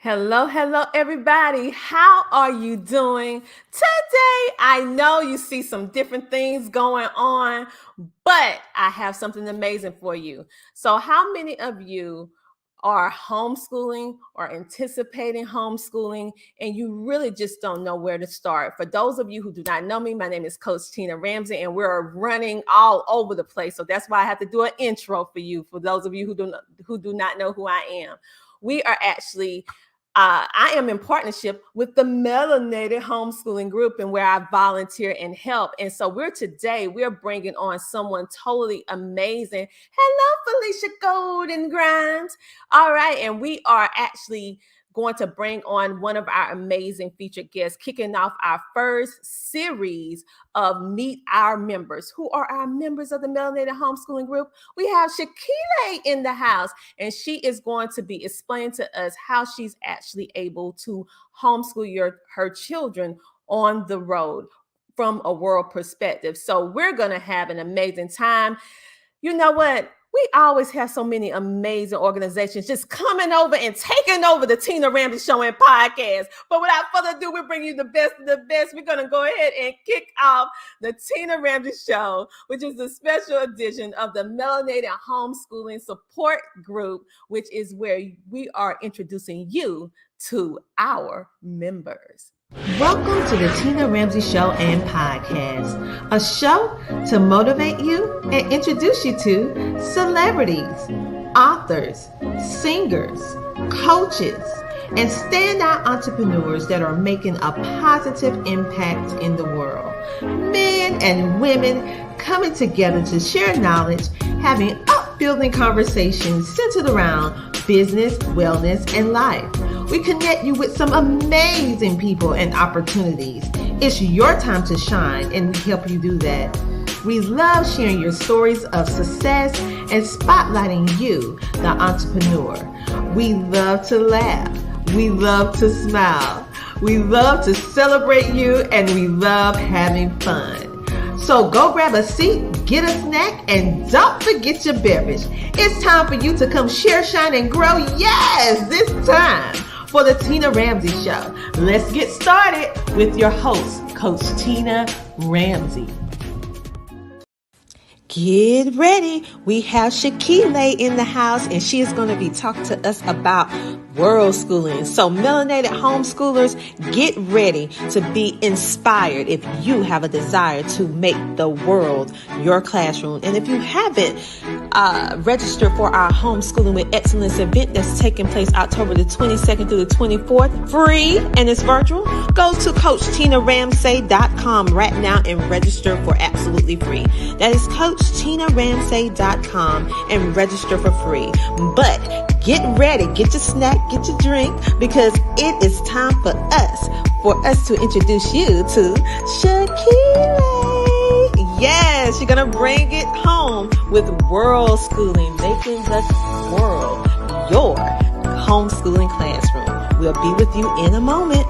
Hello, everybody. How are you doing today? I know you see some different things going on, but I have something amazing for you. So, how many of you are homeschooling or anticipating homeschooling, and you really just don't know where to start? For those of you who do not know me, my name is Coach Tina Ramsey, and we're running all over the place. So that's why I have to do an intro for you. For those of you who do not know who I am, we are actually I am in partnership with the Melanated Homeschooling Group, and where I volunteer and help. And so we're bringing on someone totally amazing. Hello, Felicia Golden Grimes. All right, and we are actually going to bring on one of our amazing featured guests, kicking off our first series of Meet Our Members. Who are our members of the Melanated Homeschooling Group? We have Sakilé in the house, and she is going to be explaining to us how she's actually able to homeschool her children on the road from a world perspective. So we're going to have an amazing time. You know what? We always have so many amazing organizations just coming over and taking over the Tina Ramsey Show and podcast. But without further ado, we bring you the best of the best. We're going to go ahead and kick off the Tina Ramsey Show, which is a special edition of the Melanated Homeschooling Support Group, which is where we are introducing you to our members. Welcome to the Tina Ramsey Show and Podcast, a show to motivate you and introduce you to celebrities, authors, singers, coaches, and standout entrepreneurs that are making a positive impact in the world. Men and women coming together to share knowledge, having upbuilding conversations centered around business, wellness, and life. We connect you with some amazing people and opportunities. It's your time to shine, and we help you do that. We love sharing your stories of success and spotlighting you, the entrepreneur. We love to laugh. We love to smile. We love to celebrate you, and we love having fun. So go grab a seat, get a snack, and don't forget your beverage. It's time for you to come share, shine, and grow. Yes, this time for the Tina Ramsey Show. Let's get started with your host, Coach Tina Ramsey. Get ready. We have Sakilé in the house, and she is going to be talking to us about world schooling. So melanated homeschoolers, get ready to be inspired if you have a desire to make the world your classroom. And if you haven't registered for our Homeschooling with Excellence event that's taking place October the 22nd through the 24th, free and it's virtual, go to CoachTinaRamsey.com right now and register for absolutely free. That is CoachTinaRamsey.com and register for free. But get ready, get your snack, get your drink, because it is time for us to introduce you to Sakilé. Yes, you're going to bring it home with world schooling, making the world your homeschooling classroom. We'll be with you in a moment.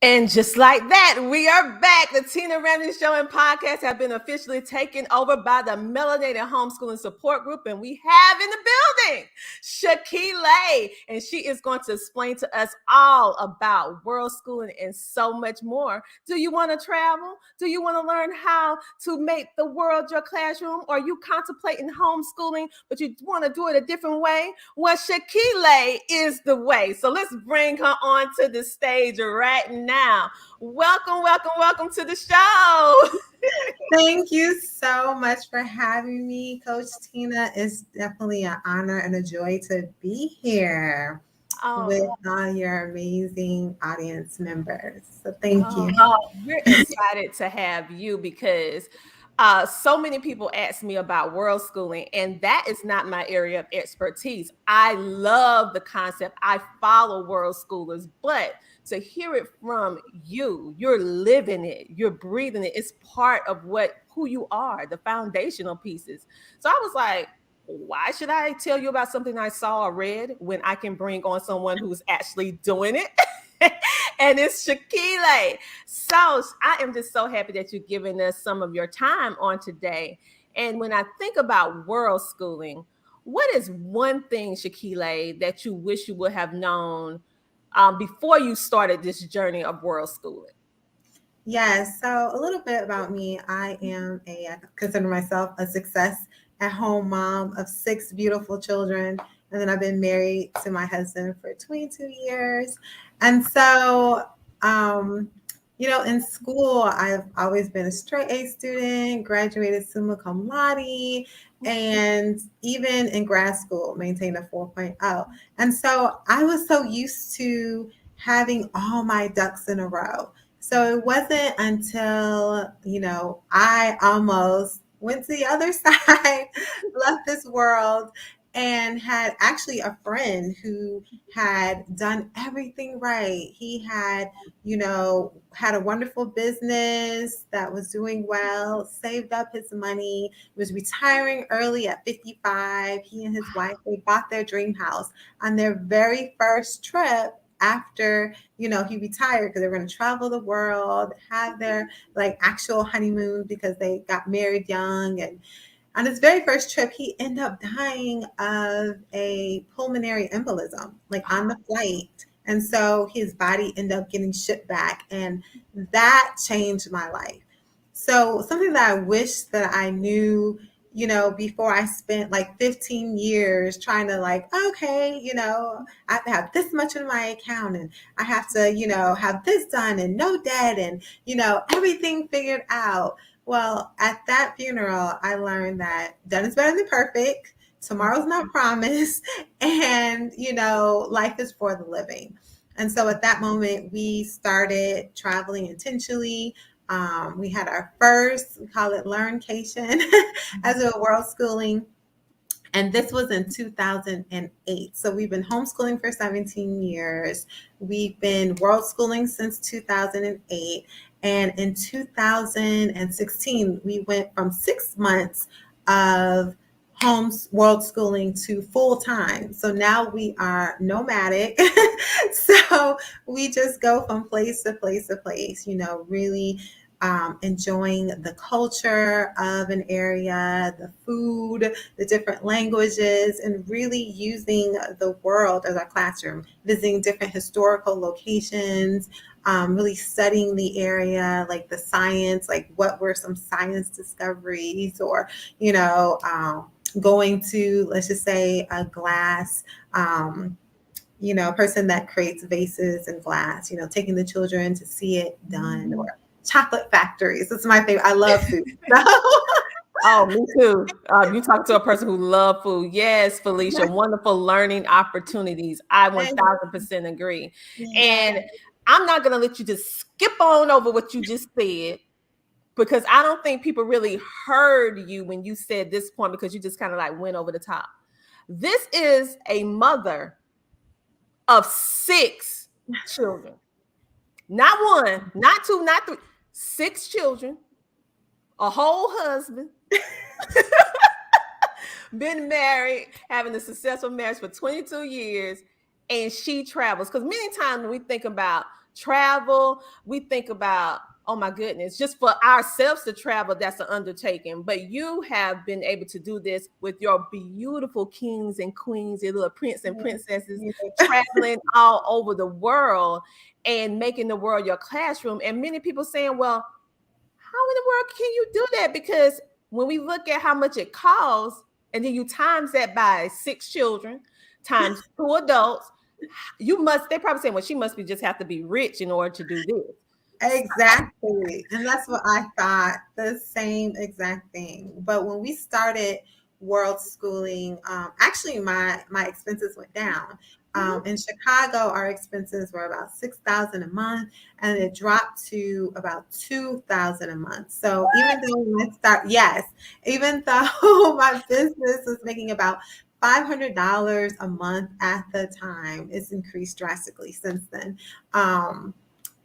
And just like that, we are back. The Tina Ramsey Show and Podcast have been officially taken over by the Melanated Homeschooling Support Group, and we have in the building Sakilé, and she is going to explain to us all about world schooling and so much more. Do you want to travel? Do you want to learn how to make the world your classroom? Or are you contemplating homeschooling, but you want to do it a different way? Well, Sakilé is the way. So let's bring her on to the stage right now. Welcome to the show. Thank you so much for having me, Coach Tina. It's definitely an honor and a joy to be here with all your amazing audience members. So thank you. We're excited to have you because so many people ask me about world schooling, and that is not my area of expertise. I love the concept. I follow world schoolers, but to hear it from you, you're living it, you're breathing it. It's part of who you are, the foundational pieces. So I was like, why should I tell you about something I saw or read when I can bring on someone who's actually doing it? And it's Sakilé. So I am just so happy that you're giving us some of your time on today. And when I think about world schooling, what is one thing, Sakilé, that you wish you would have known before you started this journey of world schooling? Yes. So a little bit about me. I consider myself a success at home mom of 6 beautiful children. And then I've been married to my husband for 22 years. And so, um, in school, I've always been a straight A student, graduated summa cum laude, and even in grad school, maintained a 4.0. And so I was so used to having all my ducks in a row. So it wasn't until, I almost went to the other side, left this world, and had actually a friend who had done everything right. He had, had a wonderful business that was doing well, saved up his money, was retiring early at 55. He and his wife, they bought their dream house on their very first trip after he retired, because they were going to travel the world, have their like actual honeymoon, because they got married young. And on his very first trip, he ended up dying of a pulmonary embolism, like on the flight. And so his body ended up getting shipped back. And that changed my life. So something that I wish that I knew, before I spent like 15 years trying to like, okay, I have to have this much in my account, and I have to, have this done and no debt, and, everything figured out. Well, at that funeral, I learned that done is better than perfect. Tomorrow's not promised. And, life is for the living. And so at that moment, we started traveling intentionally. We had our first, we call it Learncation, as a world schooling. And this was in 2008. So we've been homeschooling for 17 years. We've been world schooling since 2008. And in 2016, we went from 6 months of world schooling to full time. So now we are nomadic. So we just go from place to place to place, really enjoying the culture of an area, the food, the different languages, and really using the world as our classroom, visiting different historical locations, really studying the area, like the science, like what were some science discoveries, or, going to, let's just say, a glass, person that creates vases and glass, taking the children to see it done, or chocolate factories. That's my favorite. I love food. Oh, me too. You talk to a person who loves food. Yes, Felicia, wonderful learning opportunities. I 1000% agree. Yeah. And I'm not going to let you just skip on over what you just said, because I don't think people really heard you when you said this point, because you just kind of like went over the top. This is a mother of 6 children. Not 1, not 2, not 3. 6 children, a whole husband, been married, having a successful marriage for 22 years, and she travels. Because many times when we think about travel, we think about, oh my goodness, just for ourselves to travel, that's an undertaking. But you have been able to do this with your beautiful kings and queens, your little prince and princesses, traveling all over the world and making the world your classroom. And many people saying, well, how in the world can you do that? Because when we look at how much it costs, and then you times that by 6 children, times 2 adults, they're probably saying, well, she must be just have to be rich in order to do this. Exactly. And that's what I thought, the same exact thing. But when we started world schooling, actually my expenses went down. In Chicago, our expenses were about $6,000 a month, and it dropped to about $2,000 a month. So even though my business was making about $500 a month at the time, it's increased drastically since then.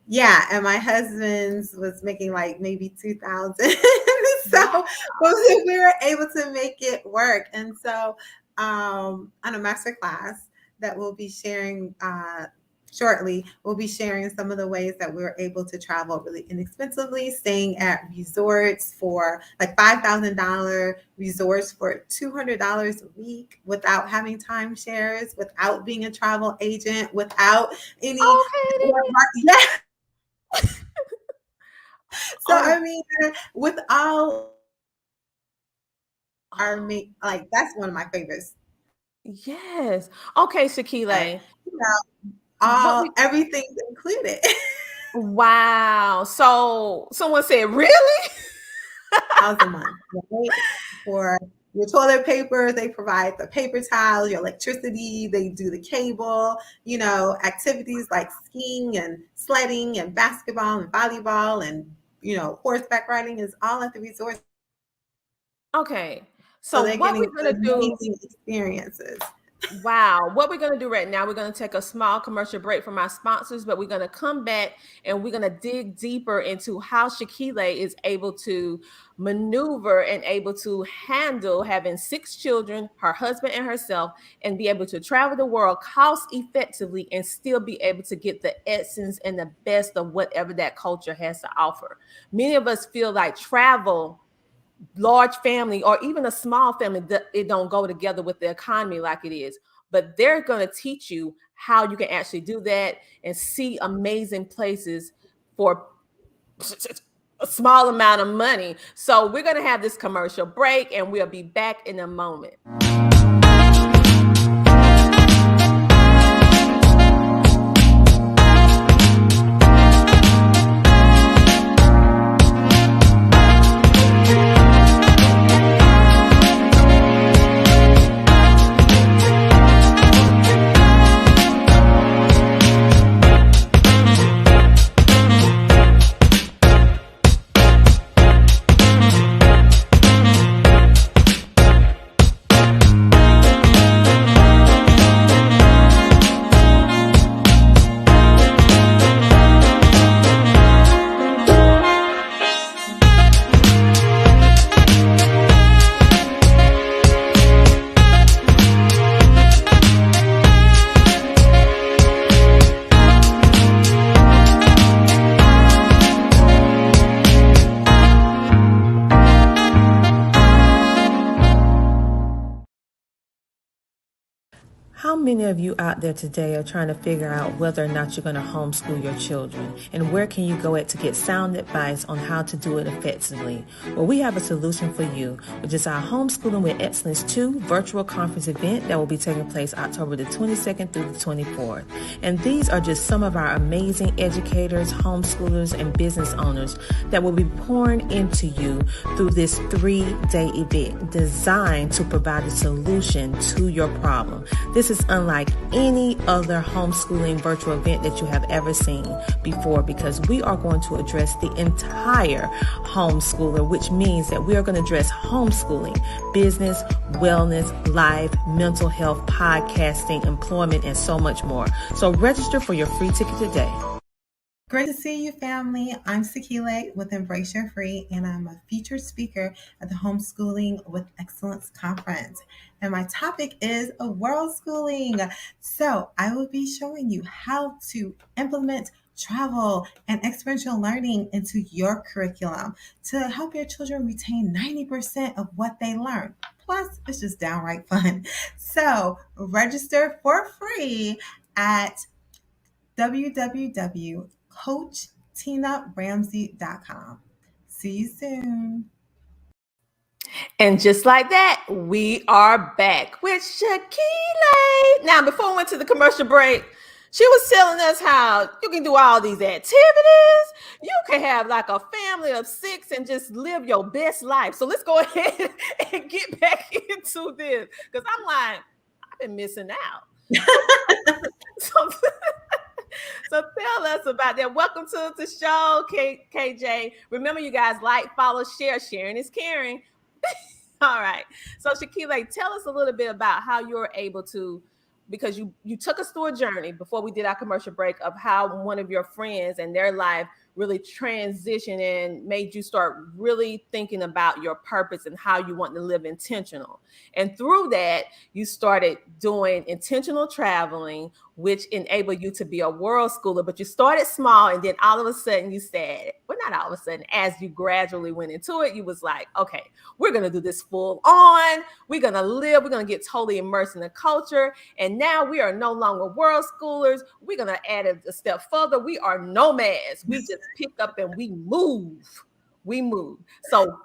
Yeah, and my husband's was making like maybe 2,000. So we were able to make it work. And so on a master class that we'll be sharing shortly, we'll be sharing some of the ways that we're able to travel really inexpensively, staying at resorts for like $5,000 resorts for $200 a week without having timeshares, without being a travel agent, without any. Yeah. So Oh, I mean, with all our like that's one of my favorites. yes. Okay, Like, Sakilé. you know, What we everything's included. Wow. So someone said, really? Dollars a month, right? For your toilet paper, they provide the paper towels, your electricity, they do the cable, activities like skiing and sledding and basketball and volleyball and horseback riding is all at the resort. Okay. So So they're what getting we're gonna do amazing experiences. Wow. What we're going to do right now, we're going to take a small commercial break from our sponsors, but we're going to come back and we're going to dig deeper into how Sakilé is able to maneuver and able to handle having 6 children, her husband and herself, and be able to travel the world cost effectively and still be able to get the essence and the best of whatever that culture has to offer. Many of us feel like travel, large family or even a small family, it don't go together with the economy like it is, but they're going to teach you how you can actually do that and see amazing places for a small amount of money. So we're going to have this commercial break and we'll be back in a moment. How many of you out there today are trying to figure out whether or not you're going to homeschool your children? And where can you go at to get sound advice on how to do it effectively? Well, we have a solution for you, which is our Homeschooling with Excellence 2 virtual conference event that will be taking place October the 22nd through the 24th. And these are just some of our amazing educators, homeschoolers, and business owners that will be pouring into you through this 3-day event designed to provide a solution to your problem. This is unlike any other homeschooling virtual event that you have ever seen before because we are going to address the entire homeschooler, which means that we are going to address homeschooling, business, wellness, life, mental health, podcasting, employment, and so much more. So register for your free ticket today. Great to see you, family. I'm Sakilé with Embrace Your Free, and I'm a featured speaker at the Homeschooling with Excellence Conference. And my topic is world schooling. So I will be showing you how to implement travel and experiential learning into your curriculum to help your children retain 90% of what they learn. Plus, it's just downright fun. So register for free at www.coachtinaramsey.com. See you soon. And just like that, we are back with Sakilé. Now, before we went to the commercial break, she was telling us how you can do all these activities. You can have like a family of 6 and just live your best life. So let's go ahead and get back into this because I'm like, I've been missing out. So, so tell us about that. Welcome to the show, KJ. Remember, you guys, like, follow, share. Sharing is caring. All right. So Sakilé, tell us a little bit about how you're able to because you took us through a journey before we did our commercial break of how one of your friends and their life really transitioned and made you start really thinking about your purpose and how you want to live intentional. And through that, you started doing intentional traveling, which enabled you to be a world schooler. But you started small, and then all of a sudden you said, well, not all of a sudden, as you gradually went into it, you was like, okay, we're going to do this full on. We're going to live. We're going to get totally immersed in the culture. And now we are no longer world schoolers. We're going to add a step further. We are nomads. We just pick up and we move. We move. So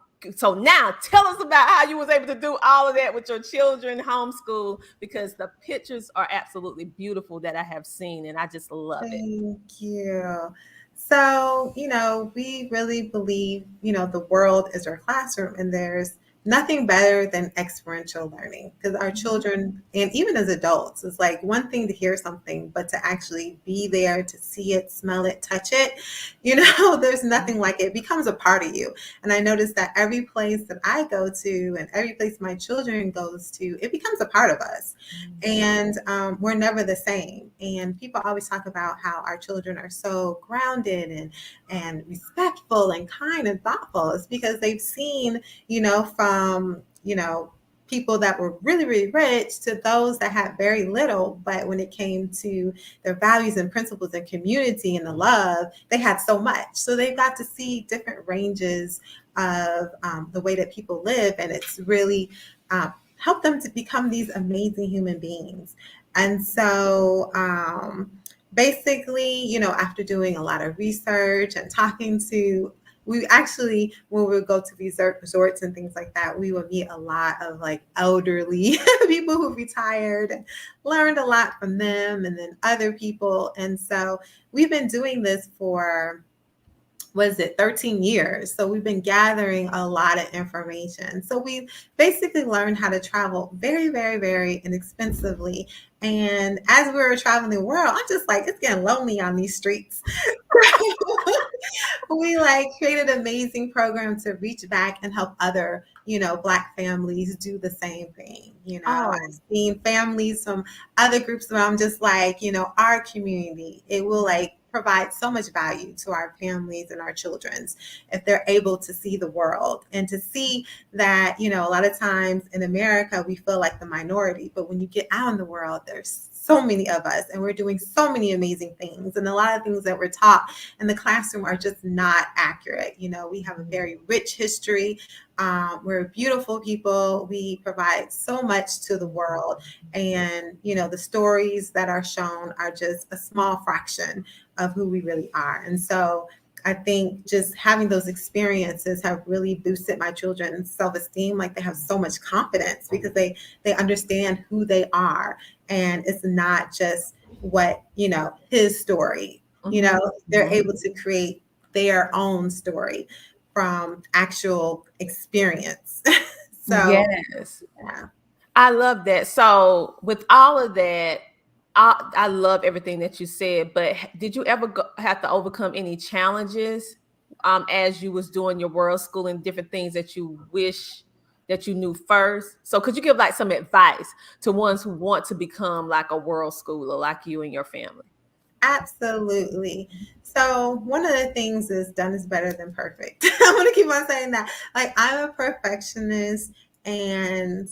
now tell us about how you was able to do all of that with your children homeschool, because the pictures are absolutely beautiful that I have seen, and I just love it. Thank you. So, we really believe, the world is our classroom, and there's nothing better than experiential learning, because our children, and even as adults, it's like one thing to hear something, but to actually be there, to see it, smell it, touch it, there's nothing like it. It becomes a part of you. And I noticed that every place that I go to and every place my children goes to, it becomes a part of us. And we're never the same. And people always talk about how our children are so grounded and respectful and kind and thoughtful. It's because they've seen, from, people that were really, really rich to those that had very little. But when it came to their values and principles and community and the love, they had so much. So they've got to see different ranges of the way that people live. And it's really helped them to become these amazing human beings. And so basically, after doing a lot of research and talking to, we actually, when we would go to resorts and things like that, we would meet a lot of like elderly people who retired and learned a lot from them, and then other people. And so we've been doing this for 13 years. So we've been gathering a lot of information. So we basically learned how to travel very, very, very inexpensively. And as we were traveling the world, I'm just like, it's getting lonely on these streets. We created an amazing program to reach back and help other, Black families do the same thing. I've seen families from other groups where I'm just like, our community, it will provide so much value to our families and our children's if they're able to see the world and to see that, a lot of times in America, we feel like the minority, but when you get out in the world, there's so many of us and we're doing so many amazing things. And a lot of things that we're taught in the classroom are just not accurate. We have a very rich history. We're beautiful people. We provide so much to the world. And, the stories that are shown are just a small fraction of who we really are. And so I think just having those experiences have really boosted my children's self-esteem. Like they have so much confidence because they understand who they are. And it's not just what, his story, they're able to create their own story from actual experience. So, yes. Yeah. I love that. So with all of that, I love everything that you said, but did you ever have to overcome any challenges as you was doing your world school and different things that you wish that you knew first? So could you give some advice to ones who want to become like a world schooler like you and your family? Absolutely. So one of the things is done is better than perfect. I'm going to keep on saying that. I'm a perfectionist, and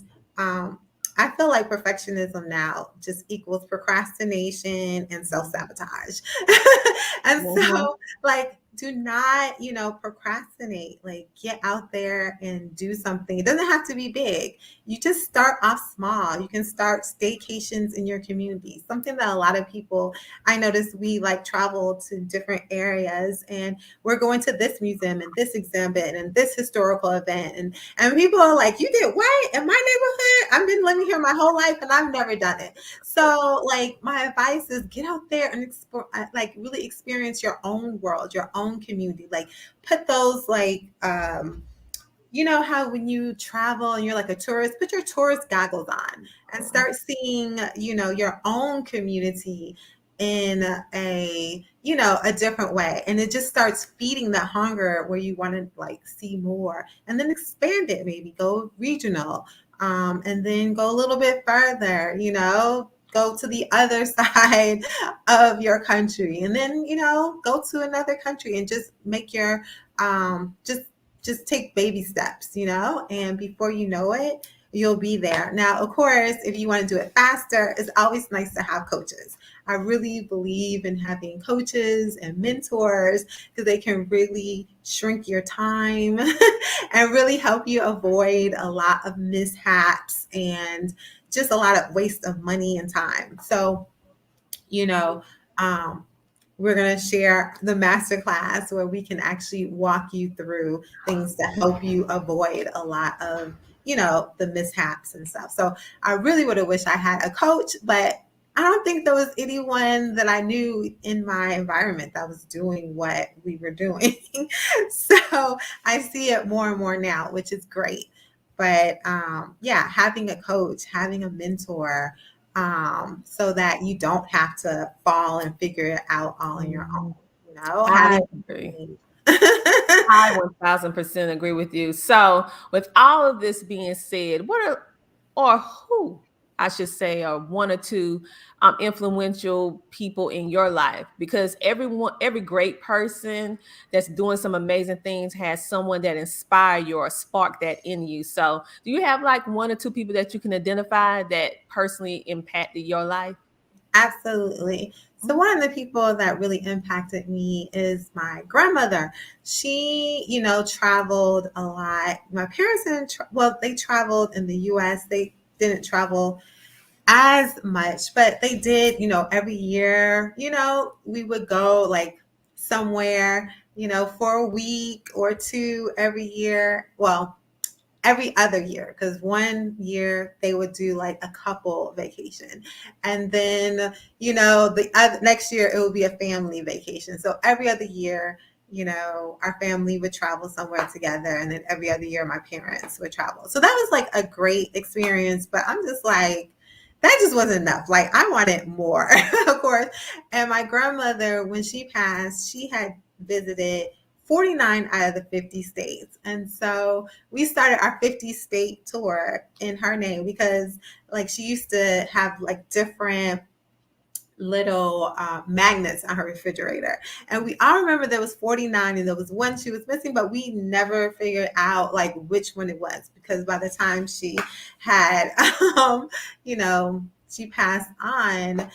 I feel like perfectionism now just equals procrastination and self-sabotage. And so do not, procrastinate. Get out there and do something. It doesn't have to be big. You just start off small. You can start staycations in your community. Something that a lot of people, I noticed we travel to different areas and we're going to this museum and this exhibit and this historical event. And people are like, you did what in my neighborhood? I've been living here my whole life and I've never done it. So my advice is get out there and really experience your own world, your own community. Put those how when you travel and you're like a tourist, put your tourist goggles on and start seeing, your own community in a different way. And it just starts feeding that hunger where you want to see more, and then expand it, maybe go regional, and then go a little bit further, go to the other side of your country, and then, go to another country and just make your, just take baby steps, and before you know it, you'll be there. Now, of course, if you want to do it faster, it's always nice to have coaches. I really believe in having coaches and mentors because they can really shrink your time and really help you avoid a lot of mishaps and just a lot of waste of money and time. So, you know, um, we're going to share the masterclass where we can actually walk you through things to help you avoid a lot of, the mishaps and stuff. So I really would have wished I had a coach, but I don't think there was anyone that I knew in my environment that was doing what we were doing. So I see it more and more now, which is great. But yeah, having a coach, having a mentor, so that you don't have to fall and figure it out all on your own. I Having agree. I 1000% agree with you. So, with all of this being said, what are, or who, I should say, are one or two influential people in your life? Because every great person that's doing some amazing things has someone that inspire you or spark that in you. So, do you have like one or two people that you can identify that personally impacted your life? Absolutely. So one of the people that really impacted me is my grandmother. She, traveled a lot. My parents didn't, well, they traveled in the US. They didn't travel as much, but they did, every year, we would go like somewhere, for a week or two every year. Well, every other year, because one year they would do like a couple vacation, and then the other next year it would be a family vacation. So every other year, our family would travel somewhere together, and then every other year my parents would travel. So that was like a great experience, but I'm just like, that just wasn't enough. Like, I wanted more. Of course. And my grandmother, when she passed, she had visited 49 out of the 50 states. And so we started our 50 state tour in her name, because like she used to have like different little magnets on her refrigerator, and we all remember there was 49 and there was one she was missing, but we never figured out like which one it was, because by the time she had she passed on,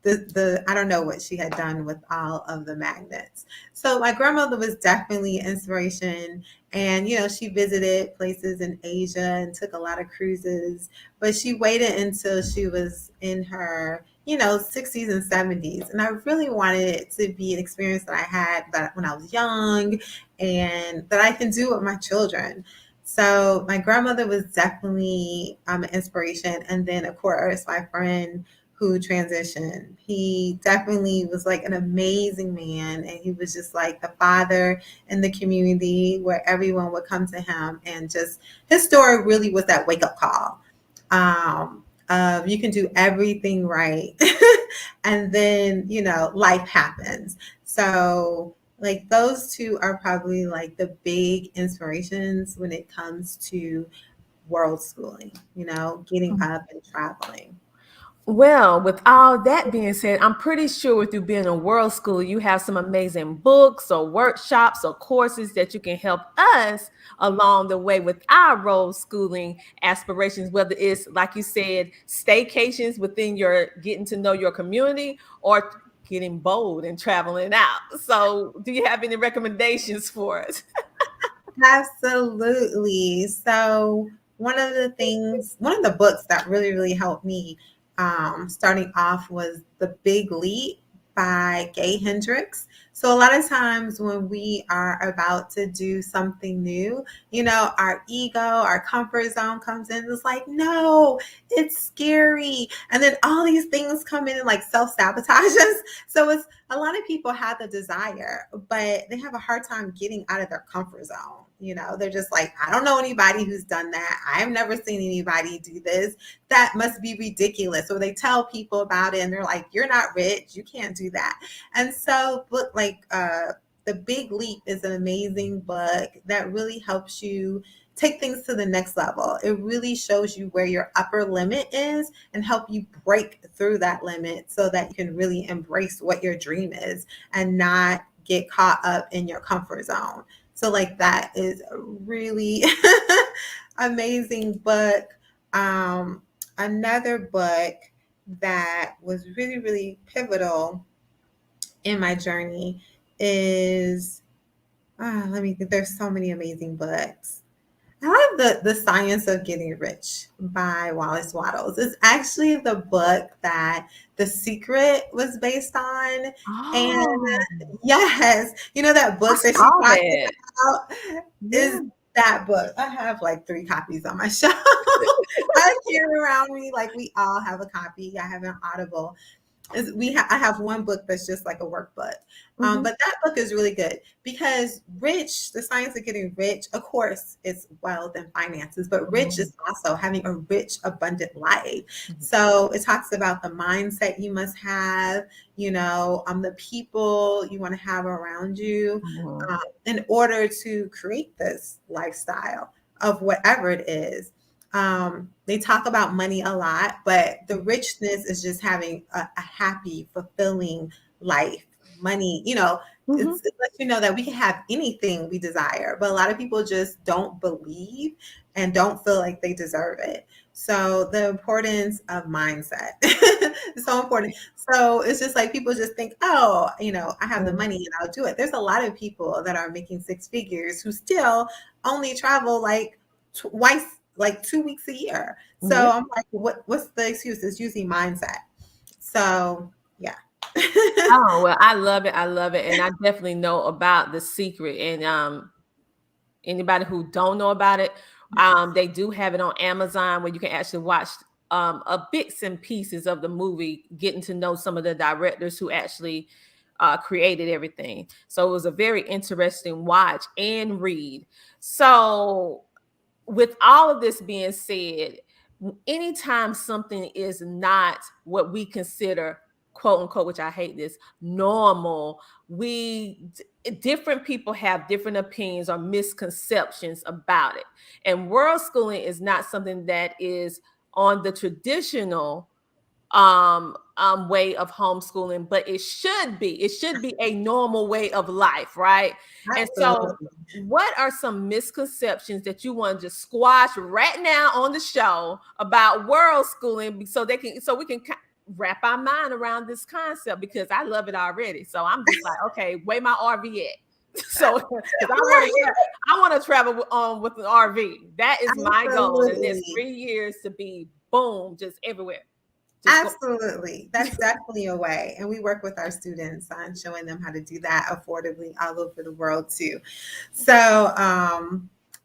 the I don't know what she had done with all of the magnets. So my grandmother was definitely an inspiration, and she visited places in Asia and took a lot of cruises, but she waited until she was in her 60s and 70s, and I really wanted it to be an experience that I had that when I was young and that I can do with my children. So my grandmother was definitely an inspiration, and then of course my friend who transitioned. He definitely was like an amazing man, and he was just like the father in the community where everyone would come to him, and just his story really was that wake up call. You can do everything right, and then life happens. So like those two are probably like the big inspirations when it comes to world schooling, getting up and traveling. Well, with all that being said, I'm pretty sure with you being a world school, you have some amazing books or workshops or courses that you can help us along the way with our world schooling aspirations, whether it's, like you said, staycations within your getting to know your community, or getting bold and traveling out. So, do you have any recommendations for us? Absolutely. So one of the books that really, really helped me starting off was The Big Leap by Gay Hendricks. So a lot of times when we are about to do something new, our ego, our comfort zone comes in. It's like, no, it's scary. And then all these things come in and like self-sabotage us. So it's a lot of people have the desire, but they have a hard time getting out of their comfort zone. They're just like, I don't know anybody who's done that. I've never seen anybody do this. That must be ridiculous. Or they tell people about it and they're like, you're not rich. You can't do that. And so book like The Big Leap is an amazing book that really helps you take things to the next level. It really shows you where your upper limit is and help you break through that limit so that you can really embrace what your dream is and not get caught up in your comfort zone. So like that is a really amazing book. Another book that was really, really pivotal in my journey is, let me think, there's so many amazing books. I love the Science of Getting Rich by Wallace Wattles. It's actually the book that The Secret was based on. And Oh, yes, you know that I book that she saw talked that. about Yeah. is that book. I have like 3 copies on my shelf. I carry around me like we all have a copy. I have an Audible. I have one book that's just like a workbook. Mhm. But that book is really good because the science of getting rich, of course, is wealth and finances, but rich Mhm. is also having a rich, abundant life. Mhm. So it talks about the mindset you must have, the people you want to have around you Mhm. in order to create this lifestyle of whatever it is. They talk about money a lot, but the richness is just having a happy, fulfilling life. Money, Mhm. it lets you know that we can have anything we desire, but a lot of people just don't believe and don't feel like they deserve it. So the importance of mindset is so important. So it's just like people just think, oh, I have the Mhm. money and I'll do it. There's a lot of people that are making 6 figures who still only travel like twice, like 2 weeks a year. Yeah. So I'm like, what's the excuse? It's usually mindset. So yeah. Oh, well, I love it. I love it. And I definitely know about The Secret. And anybody who don't know about it, they do have it on Amazon where you can actually watch a bits and pieces of the movie, getting to know some of the directors who actually created everything. So it was a very interesting watch and read. So with all of this being said, anytime something is not what we consider quote unquote, which I hate this, normal, different people have different opinions or misconceptions about it. And world schooling is not something that is on the traditional way of homeschooling, but it should be a normal way of life, right? And so Absolutely. what are some misconceptions that you want to just squash right now on the show about world schooling so we can wrap our mind around this concept, because I love it already. So I'm just like, okay, where my RV at? So because I want to travel with an RV. That is my goal in the next Absolutely. 3 years, to be boom, just everywhere. Just go. Absolutely. That's definitely a way. And we work with our students on showing them how to do that affordably all over the world too. So,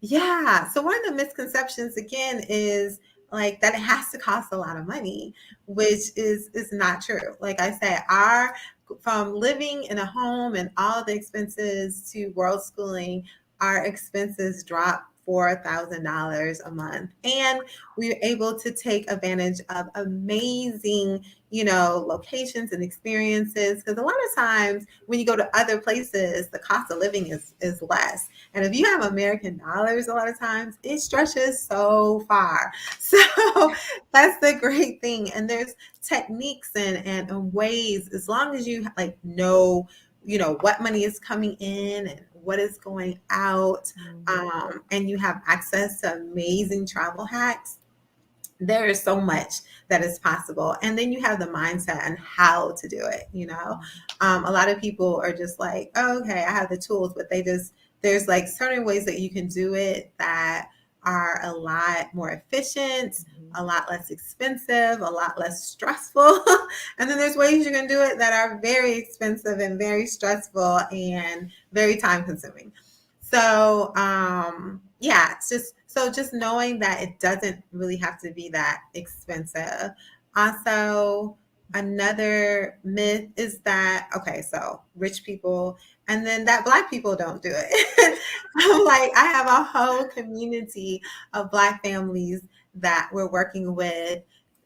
yeah. So one of the misconceptions again is like that it has to cost a lot of money, which is not true. Like I said, our from living in a home and all the expenses to world schooling, our expenses drop $4,000 a month. And we were able to take advantage of amazing, locations and experiences. Because a lot of times when you go to other places, the cost of living is less. And if you have American dollars, a lot of times it stretches so far. So that's the great thing. And there's techniques and ways, as long as you like know what money is coming in and what is going out, and you have access to amazing travel hacks. There is so much that is possible, and then you have the mindset and how to do it. A lot of people are just like, oh, okay, I have the tools, but there's like certain ways that you can do it that are a lot more efficient, a lot less expensive, a lot less stressful. And then there's ways you can do it that are very expensive and very stressful and very time consuming. So, yeah, it's just knowing that it doesn't really have to be that expensive. Also, another myth is that, okay, so rich people and then that Black people don't do it. I'm like, I have a whole community of Black families that we're working with,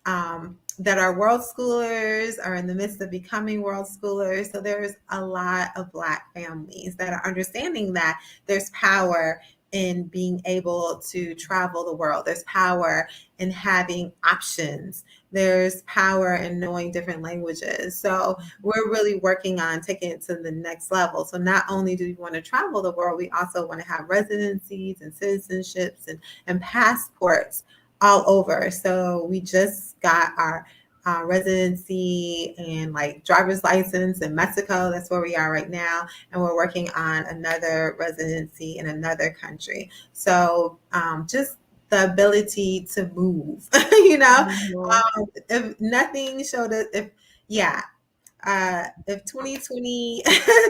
that are world schoolers, are in the midst of becoming world schoolers. So there's a lot of Black families that are understanding that there's power in being able to travel the world. There's power in having options. There's power in knowing different languages. So we're really working on taking it to the next level. So not only do we want to travel the world, we also want to have residencies and citizenships and passports all over. So we just got our residency and like driver's license in Mexico. That's where we are right now. And we're working on another residency in another country. So just the ability to move, if nothing showed us, if 2020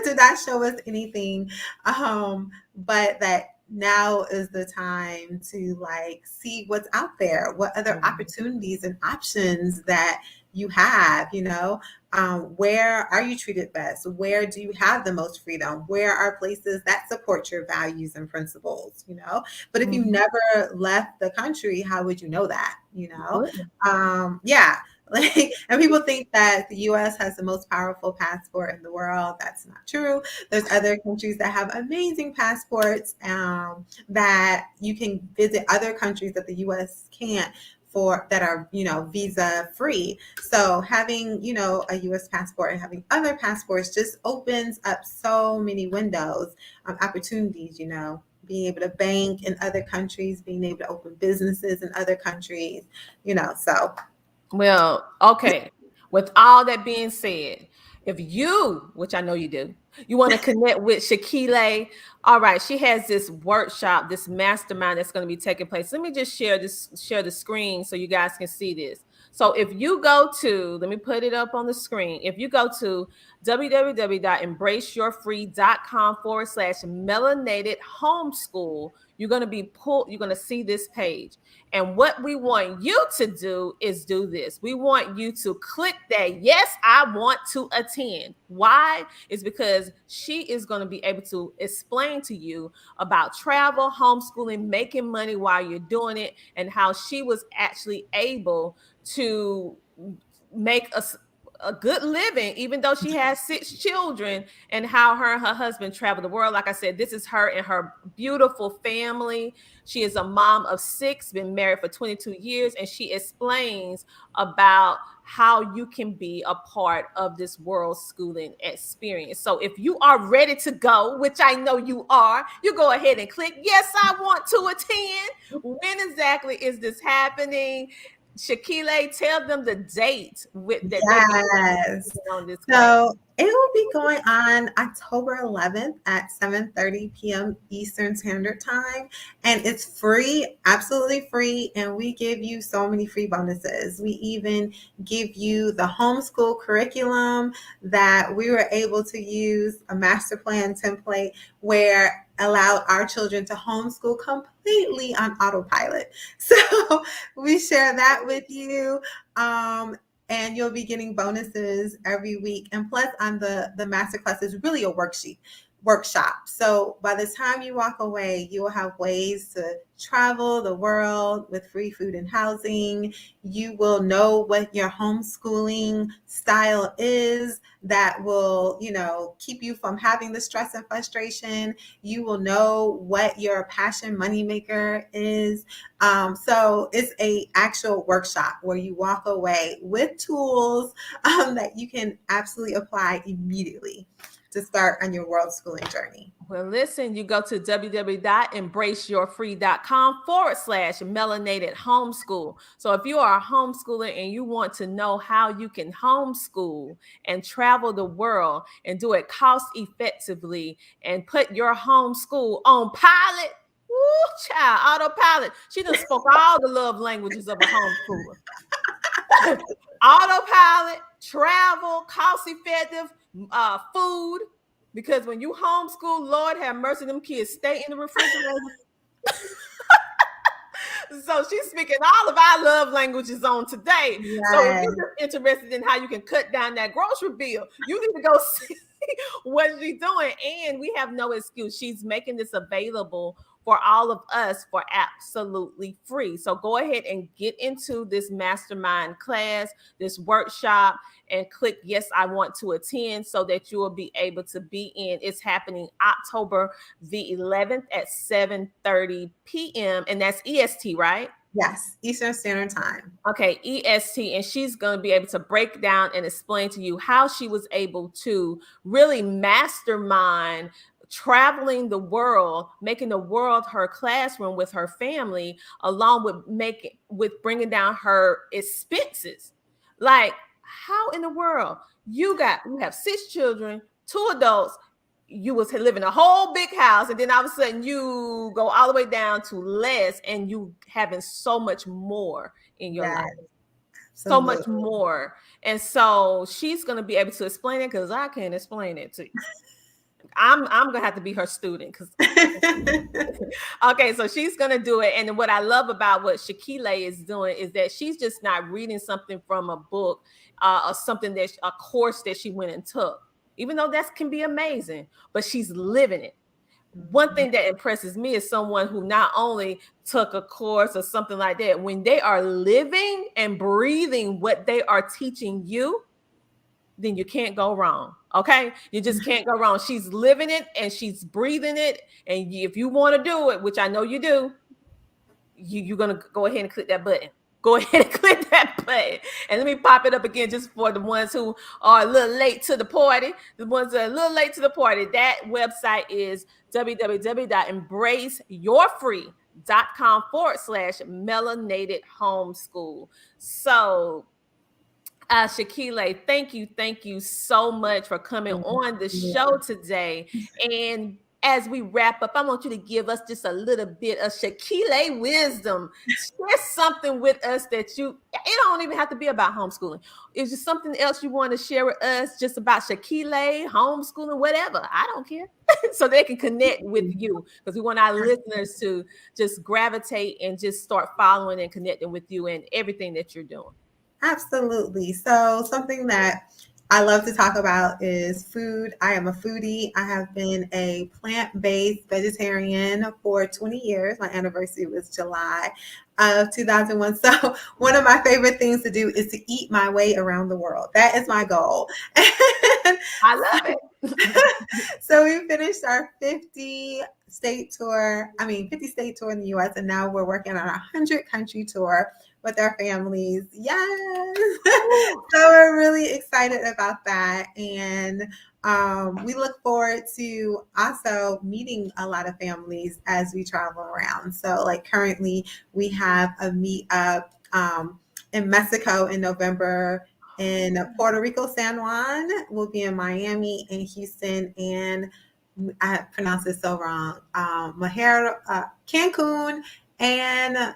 did not show us anything, but that now is the time to like see what's out there, what other opportunities and options that you have, where are you treated best? Where do you have the most freedom? Where are places that support your values and principles, But if you never left the country, how would you know that, Yeah. Like, and people think that the US has the most powerful passport in the world. That's not true. There's other countries that have amazing passports, that you can visit other countries that the US can't, for that are, visa free. So having, a US passport and having other passports just opens up so many windows, opportunities, being able to bank in other countries, being able to open businesses in other countries, so. Well, okay. With all that being said, if you, which I know you do, you want to connect with Sakilé, all right, she has this workshop, this mastermind that's going to be taking place. Let me just share the screen so you guys can see this. So if you go to, let me put it up on the screen. If you go to www.embraceyourfree.com/melanated homeschool, you're going to see this page. And what we want you to do is do this. We want you to click that, yes, I want to attend. Why? It's because she is going to be able to explain to you about travel, homeschooling, making money while you're doing it, and how she was actually able to make a good living, even though she has 6 children, and how her and her husband travel the world. Like I said, this is her and her beautiful family. She is a mom of 6, been married for 22 years, and she explains about how you can be a part of this world schooling experience. So if you are ready to go, which I know you are, you go ahead and click, yes, I want to attend. When exactly is this happening? Sakilé, tell them the date that Yes. on this class. So it will be going on October 11th at 7:30 p.m. Eastern Standard Time. And it's free, absolutely free. And we give you so many free bonuses. We even give you the homeschool curriculum that we were able to use, a master plan template where allowed our children to homeschool completely on autopilot. So we share that with you. And you'll be getting bonuses every week. And plus on the masterclass is really a workshop. So by the time you walk away, you will have ways to travel the world with free food and housing. You will know what your homeschooling style is that will, keep you from having the stress and frustration. You will know what your passion moneymaker is. So it's a actual workshop where you walk away with tools that you can absolutely apply immediately to start on your world schooling journey. Well, listen, you go to www.embraceyourfree.com/melanated homeschool. So if you are a homeschooler and you want to know how you can homeschool and travel the world and do it cost effectively and put your homeschool on pilot, woo, child, autopilot. She done spoke all the love languages of a homeschooler. Autopilot, travel, cost effective, food. Because when you homeschool, Lord have mercy, them kids stay in the refrigerator. So she's speaking all of our love languages on today. Yes. So if you're interested in how you can cut down that grocery bill, you need to go see what she's doing. And we have no excuse. She's making this available for all of us for absolutely free. So go ahead and get into this mastermind class, this workshop, and click yes, I want to attend so that you will be able to be in. It's happening October the 11th at 7:30 p.m. and that's EST, right? Yes, Eastern Standard Time. Okay, EST, and she's going to be able to break down and explain to you how she was able to really mastermind traveling the world, making the world her classroom with her family, along with bringing down her expenses. Like, how in the world you have 6 children, 2 adults, you was living a whole big house, and then all of a sudden you go all the way down to less, and you having so much more in your life, so much more. And so she's going to be able to explain it, because I can't explain it to you. I'm gonna have to be her student, because okay, so she's gonna do it. And what I love about what Sakilie is doing is that she's just not reading something from a book or something that a course that she went and took, even though that can be amazing, but she's living it. One thing that impresses me is someone who not only took a course or something like that, when they are living and breathing what they are teaching you, then you can't go wrong. Okay, you just can't go wrong. She's living it and she's breathing it. And if you want to do it, which I know you do, you're gonna go ahead and click that button. Go ahead and click that button. And let me pop it up again, just for the ones who are a little late to the party. The ones that are a little late to the party. That website is www.embraceyourfree.com/melanated homeschool. So Sakilie, thank you so much for coming on the show today. And as we wrap up, I want you to give us just a little bit of Sakilie wisdom. Share something with us that it don't even have to be about homeschooling. Is there something else you want to share with us just about Sakilie, homeschooling, whatever? I don't care. So they can connect with you, because we want our listeners to just gravitate and just start following and connecting with you and everything that you're doing. Absolutely. So something that I love to talk about is food. I am a foodie. I have been a plant-based vegetarian for 20 years. My anniversary was July of 2001. So one of my favorite things to do is to eat my way around the world. That is my goal. I love it. So we finished our 50 state tour in the US, and now we're working on a 100-country tour with our families. Yes. So we're really excited about that. And we look forward to also meeting a lot of families as we travel around. So like currently we have a meetup in Mexico in November, in Puerto Rico, San Juan. We'll be in Miami and Houston, and I pronounce it so wrong, Cancun, and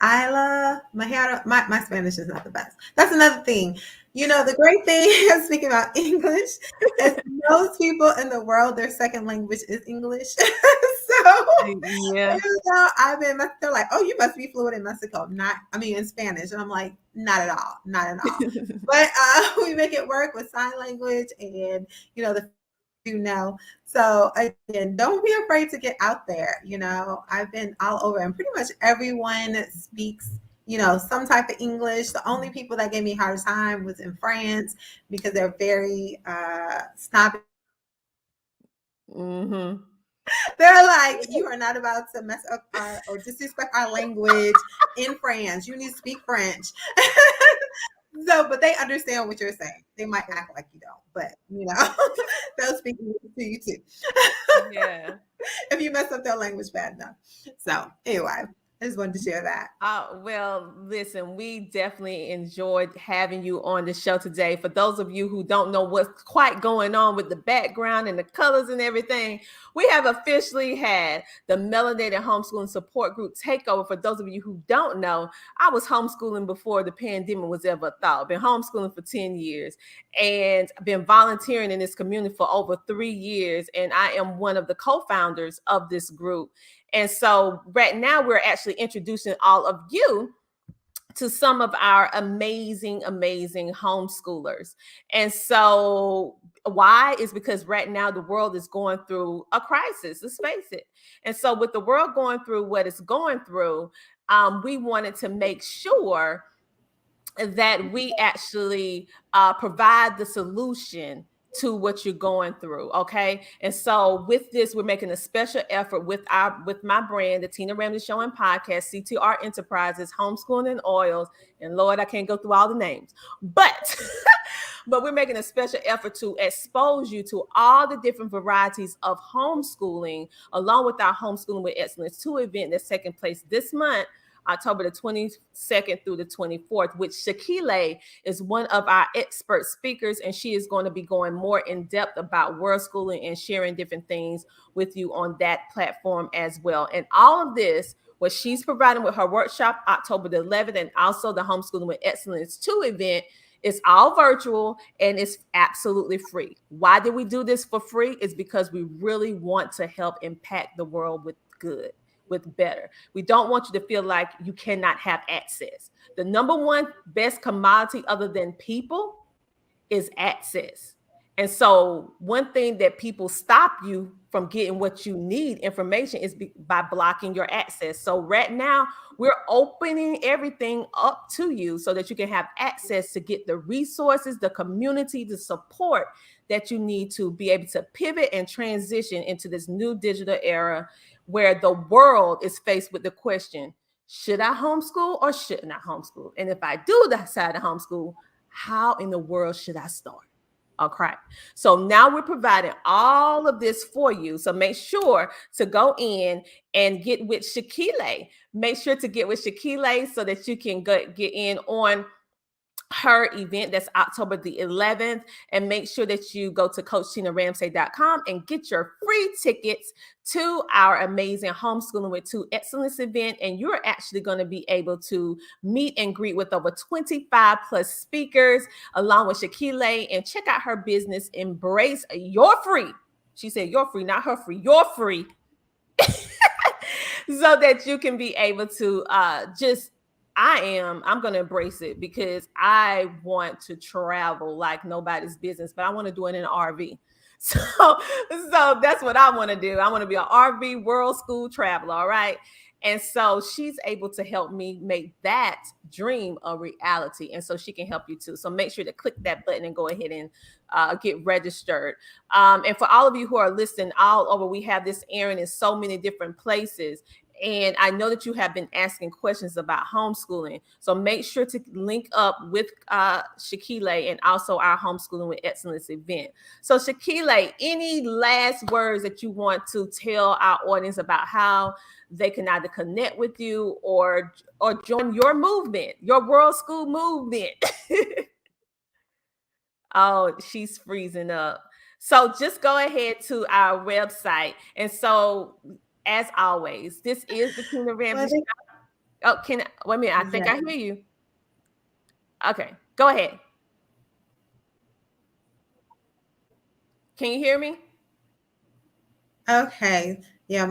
Isla Majara. My Spanish is not the best. That's another thing. You know, the great thing speaking about English is most people in the world, their second language is English. So yeah, they're like, oh, you must be fluent in Mexico. In Spanish. And I'm like, not at all. But we make it work with sign language and, So again, don't be afraid to get out there. I've been all over, and pretty much everyone speaks, some type of English. The only people that gave me a hard time was in France, because they're very snobby. Mm-hmm. They're like, you are not about to mess up or disrespect our language in France. You need to speak French. But they understand what you're saying. They might act like you don't, but they'll speak to you too. Yeah. If you mess up their language bad enough. So anyway, I just wanted to share that. Well, listen, we definitely enjoyed having you on the show today. For those of you who don't know what's quite going on with the background and the colors and everything, we have officially had the Melanated Homeschooling Support Group takeover. For those of you who don't know, I was homeschooling before the pandemic was ever a thought. I've been homeschooling for 10 years and been volunteering in this community for over 3 years. And I am one of the co-founders of this group. And so right now we're actually introducing all of you to some of our amazing homeschoolers. And so why is because right now the world is going through a crisis, let's face it. And so with the world going through what it's going through, we wanted to make sure that we actually provide the solution to what you're going through. Okay. And so with this, we're making a special effort with my brand, the Tina Ramsey Show and Podcast, CTR Enterprises, Homeschooling and Oils. And Lord, I can't go through all the names, but but we're making a special effort to expose you to all the different varieties of homeschooling, along with our Homeschooling with Excellence 2 event that's taking place this month, October the 22nd through the 24th, which Sakilé is one of our expert speakers, and she is going to be going more in depth about world schooling and sharing different things with you on that platform as well. And all of this, what she's providing with her workshop October the 11th, and also the Homeschooling with Excellence 2 event, it's all virtual and it's absolutely free. Why did we do this for free? It's because we really want to help impact the world with good, with better. We don't want you to feel like you cannot have access. The number one best commodity other than people is access. And so one thing that people stop you from getting what you need information is by blocking your access. So right now we're opening everything up to you so that you can have access to get the resources, the community, the support that you need to be able to pivot and transition into this new digital era where the world is faced with the question, should I homeschool or shouldn't I homeschool? And if I do decide to homeschool, how in the world should I start? Okay. So now we're providing all of this for you. So make sure to go in and get with Sakilé. Make sure to get with Sakilé so that you can get in on her event that's October the 11th, and make sure that you go to CoachTinaRamsey.com and get your free tickets to our amazing Homeschooling with 2 Excellence event. And you're actually going to be able to meet and greet with over 25 plus speakers along with Sakilé, and check out her business, Embrace Your Free. She said your free, not her free, your free. So that you can be able to I'm going to embrace it because I want to travel like nobody's business, but I want to do it in an RV. So that's what I want to do. I want to be an RV world school traveler. All right. And so she's able to help me make that dream a reality. And so she can help you too. So make sure to click that button and go ahead and get registered. And for all of you who are listening all over, we have this airing in so many different places. And I know that you have been asking questions about homeschooling. So make sure to link up with Sakilé and also our Homeschooling with Excellence event. So Sakilé, any last words that you want to tell our audience about how they can either connect with you or join your movement, your world school movement? Oh, she's freezing up. So just go ahead to our website. And so, as always, this is the Tina Ramsey Show. Oh, wait a minute. I think I hear you. Okay, go ahead. Can you hear me? Okay. Yeah,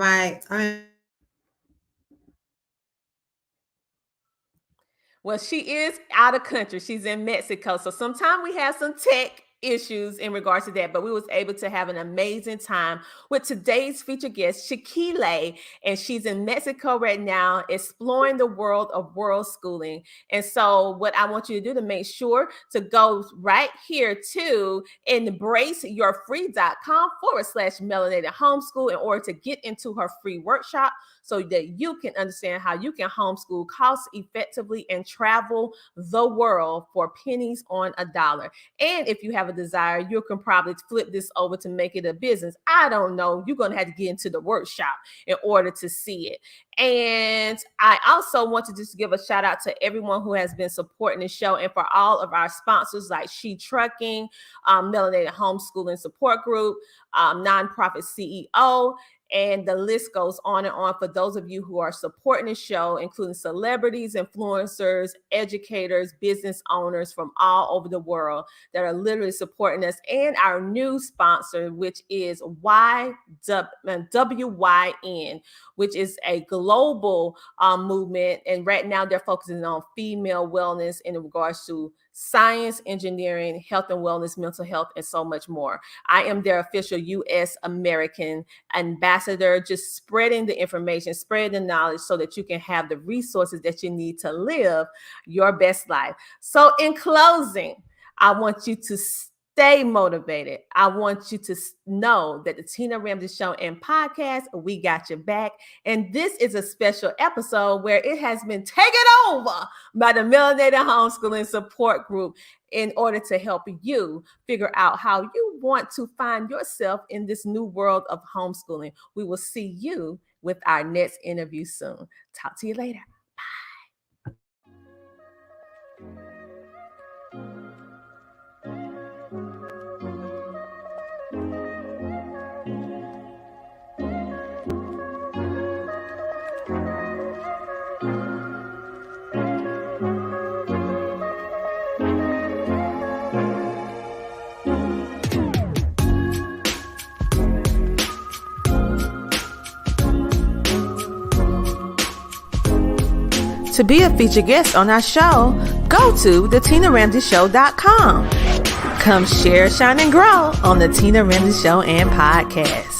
Well, she is out of country. She's in Mexico. So sometimes we have some tech issues in regards to that, but we was able to have an amazing time with today's featured guest, Sakilé, and she's in Mexico right now exploring the world of world schooling. And so what I want you to do to make sure to go right here to embraceyourfree.com/melanated homeschool in order to get into her free workshop so that you can understand how you can homeschool cost effectively and travel the world for pennies on a dollar. And if you have a desire, you can probably flip this over to make it a business. I don't know. You're going to have to get into the workshop in order to see it. And I also want to just give a shout out to everyone who has been supporting the show, and for all of our sponsors like She Trucking, Melanated Homeschooling Support Group, Nonprofit CEO, And the list goes on and on for those of you who are supporting the show, including celebrities, influencers, educators, business owners from all over the world that are literally supporting us, and our new sponsor, which is WYN, which is a global movement. And right now they're focusing on female wellness in regards to science, engineering, health and wellness, mental health, and so much more. I am their official U.S. American ambassador, just spreading the information, spreading the knowledge so that you can have the resources that you need to live your best life. So in closing, I want you to stay motivated. I want you to know that the Tina Ramsey Show and podcast, we got your back. And this is a special episode where it has been taken over by the Melanated Homeschooling Support Group in order to help you figure out how you want to find yourself in this new world of homeschooling. We will see you with our next interview soon. Talk to you later. To be a featured guest on our show, go to thetinaramseyshow.com. Come share, shine, and grow on the Tina Ramsey Show and podcast.